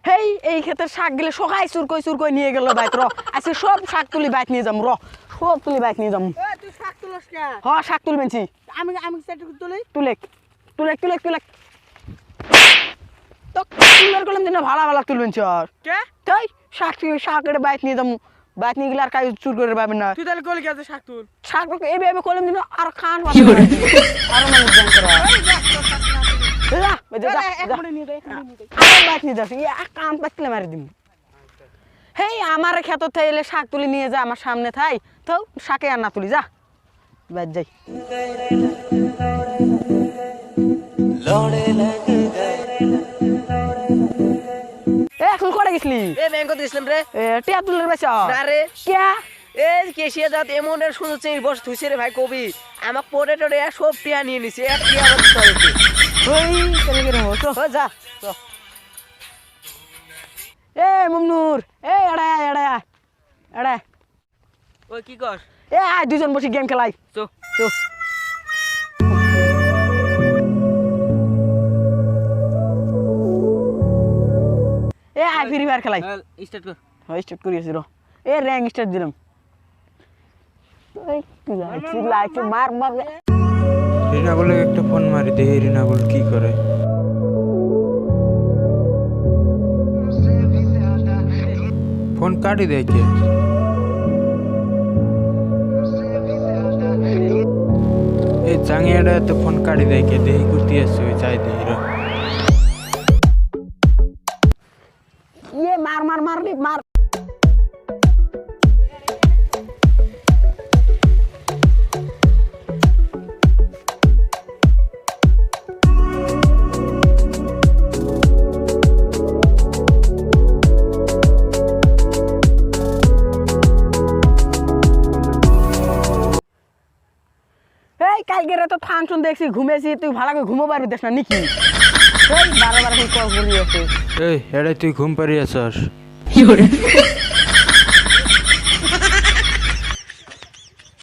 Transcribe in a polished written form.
হেই এই ক্ষেতের শাক গেলে সকাই চুর কই নিয়ে গেল বাইত র আজকে সব শাক তুলি বাইত নিয়ে যাম র সব তুলি বাইত নিয়ে যাম তুই শাক তুলস কে? শাক তুলবেনছি আমি আমি সেটুকু তুলি। তুলেক তুলেক তুলেক তুলেক তো তুলের কলম দিন ভাড়া ভাড়া তুলবেন আর কে? তাই শাকের বাইত নিয়ে যাম বাইত নিয়ে গেলে আর কাজ চুর করে পাবেন না তুই তাহলে কলি গেছে শাক তুল। শাক এভাবে কলম দিন আর খান আর মানুষ জান করা যা যা এক যা মিনিট নিয়ে দে, এক মিনিট নিয়ে দে। আমার বাইক নিয়ে যাচ্ছি কান পাতলে মারি দিম হেই আমার ক্ষেত থাইলে শাক তুলি নিয়ে যা আমার সামনে থাই তো শাকে আর না তুলি যা বাইর যাই এখন করে গেছলি এ ব্যাংক দিছিলাম রে। টিয়া তুলের বেশ না রে। কে এই কেশিয়া জাত এমন এর সুন্দর চেয়ে বস থুইছে রে ভাই কবি। আমাক পড়ে টড়ে সব টিয়া নিয়ে নিছে। এক টিয়া আমার ধরে দে। ওই চলে গেল তো ও যা। তো এ মুমনুর এ এড়া এড়া এড়া ওই কি কর? এ আয় দুজন বসে গেম খেলাই চো চো এ আয় ফ্রি ফায়ার খেলাই স্টার্ট কর। স্টার্ট করিয়েছি র এ র্যাঙ্ক স্টার্ট দিলাম লাইছে মার মার রিনা বলে একটা ফোন মারি দে রিনা বল কি করে ফোন কাটি দেয় কে এই চাঙিয়াটা তো ফোন কাটি দেয় কে দেহি কুতি আছে ওই চাই দেহি র ইয়ে মার মার মার মার এই কালকে রাতে ফাংশন দেখছি ঘুমেছি তুই ভালো করে ঘুমো পারবি দেখ না নাকি এই বারবার কল করি আছে এই এড়াই তুই ঘুম পারি আছস